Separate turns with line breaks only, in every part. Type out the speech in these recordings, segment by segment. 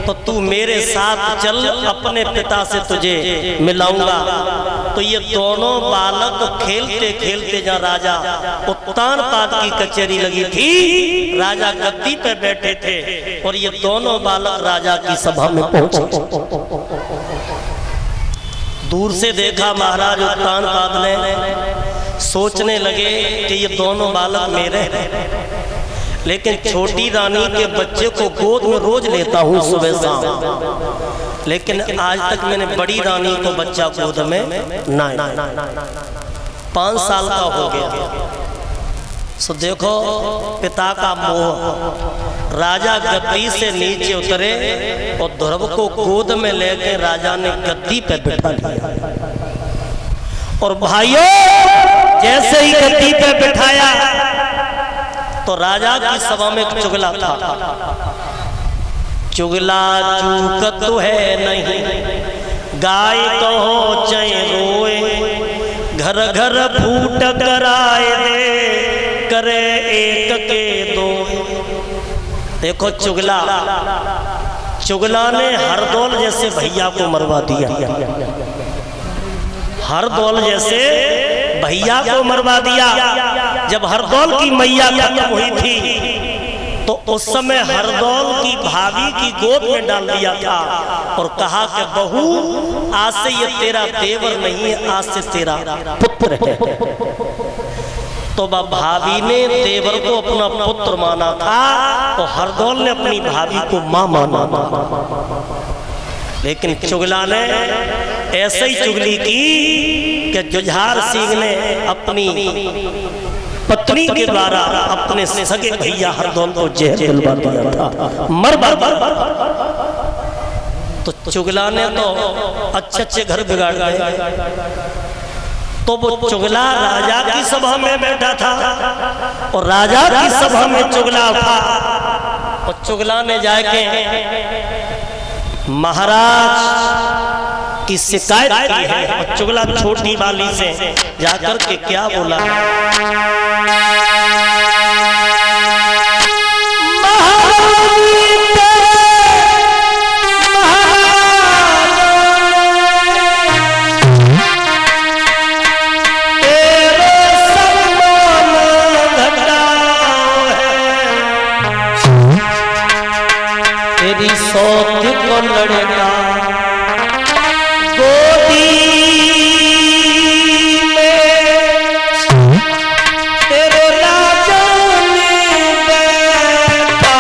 तो तू मेरे साथ चल, अपने पिता से तुझे मिलाऊंगा। तो ये दोनों बालक खेलते खेलते जहाँ राजा उत्तानपाद की कचहरी लगी थी, राजा गद्दी पे बैठे थे और ये दोनों बालक राजा की सभा में पहुंचे। दूर से देखा महाराज उत्तानपाद ने, सोचने लगे कि ये दोनों बालक मेरे हैं, लेकिन छोटी रानी के बच्चे को गोद में रोज लेता हूँ सुबह शाम, लेकिन आज तक मैंने बड़ी रानी को बच्चा गोद में ना 5 साल का हो गया। सो देखो पिता का मोह। राजा गद्दी से नीचे उतरे और ध्रुव को गोद में लेकर राजा ने गद्दी पे बिठा लिया। और भाइयों, जैसे ही गद्दी पे बिठाया तो राजा की सभा में एक चुगला था। चुगला चूकत है नहीं, गाय कहो चाहे रोए, घर घर फूट कराए दे, करे एक के दो। देखो चुगला ने हरदौल जैसे भैया को मरवा दिया, हरदौल जैसे भैया को मरवा दिया। जब हरदौल की मैया खत्म हुई थी तो उस समय हरदौल की भाभी की गोद में डाल दिया था और कहा कि बहू, आज से ये तेरा देवर नहीं है, आज से तेरा पुत्र है। तो भाभी ने देवर को अपना पुत्र माना था तो हरदौल ने अपनी भाभी को मां माना। लेकिन चुगला ने ऐसे ही चुगली की कि जुझार सिंह ने अपनी पत्नी के द्वारा अपने सगे भैया हरदौल को जहर दिलवा दिया था, मर तो चुगला ने तो अच्छे घर बिगाड़ गए। तो वो चुगला राजा की सभा में बैठा था और राजा की सभा में चुगला था और चुगला ने जाके महाराज की शिकायत की है। और चुगला छोटी वाली से जाकर के क्या बोला, तेरी सौत को लड़ेगा गोदी में, तेरे राजा ने बैठा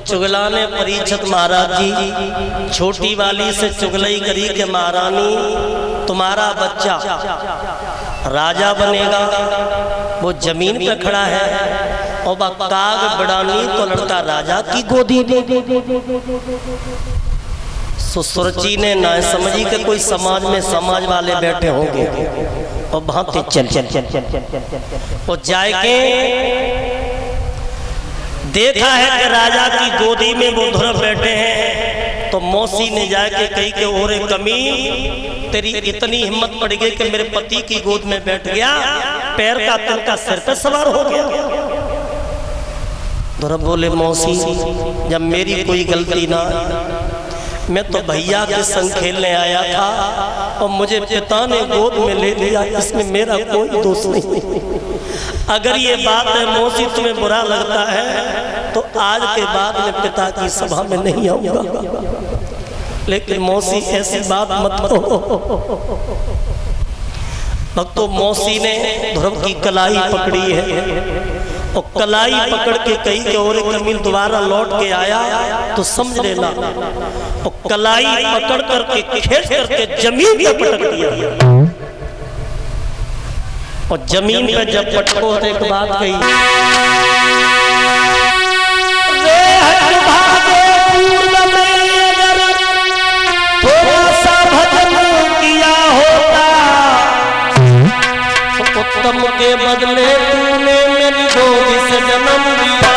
चुगला ने परीक्षित महाराज जी छोटी वाली से चुगलई करी के महारानी तुम्हारा बच्चा राजा बनेगा, वो जमीन पे खड़ा है और काग बड़ानी तो लड़का राजा की गोदी में। सुसुरची ने ना समझी कि कोई समाज में समाज वाले बैठे होंगे और भागते चल और जाके देखा है कि राजा की गोदी में वो ध्रुव बैठे हैं। तो मौसी ने जाके कही कि ओरे कमी, तेरी इतनी हिम्मत पड़ गई कि मेरे पति की गोद में बैठ गया, पैर का तिनका सिर पे सवार हो गया। ध्रुव बोले मौसी, जब मेरी कोई गलती ना, मैं तो भैया के संग खेलने आया था और मुझे पिता ने गोद में ले लिया, इसमें मेरा कोई दोष नहीं। अगर ये बात है मौसी तुम्हें बुरा लगता है तो आज के बाद मैं पिता की सभा में नहीं आऊंगा, लेकिन मौसी ऐसी बात मत करो। भक्तों, मौसी ने ध्रुव की कलाई पकड़ी है और कलाई पकड़ के कही कि और एक कमील दोबारा लौट के आया तो समझ लेना। और कलाई पकड़ करके खींच करके जमीन पे पटक दिया और जमीन पे जब पटको तो एक बात कही, उत्तम के बदले तूने मेरी गोदी से जन्म लिया।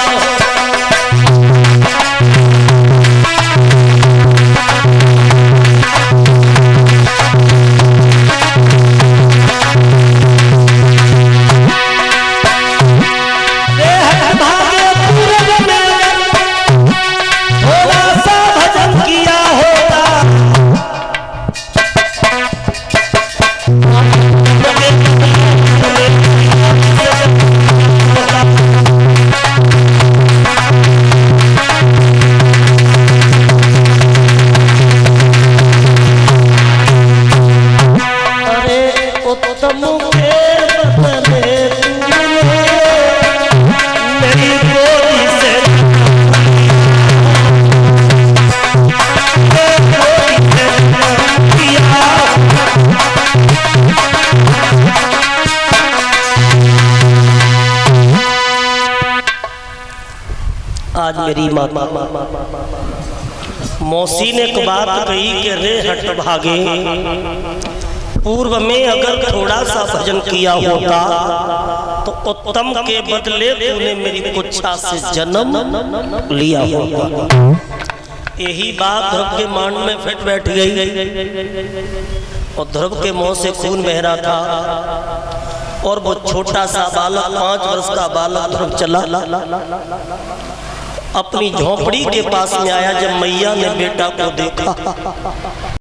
भागे पूरब में थोड़ा सा भजन किया होता, आज मेरी माता मौसी ने एक बात कही कि रे हट भागे, पूर्व में अगर थोड़ा सा भजन किया होता तो उत्तम के बदले तूने मेरी कुच्छा से जन्म लिया होता। यही बात ध्रुव के मान में फिट बैठ गई और ध्रुव के मुंह से खून बह रहा था और वो छोटा सा बालक 5 वर्ष का बालक ध्रुव चला अपनी झोपड़ी के पास में आया। जब मैया ने बेटा को देखा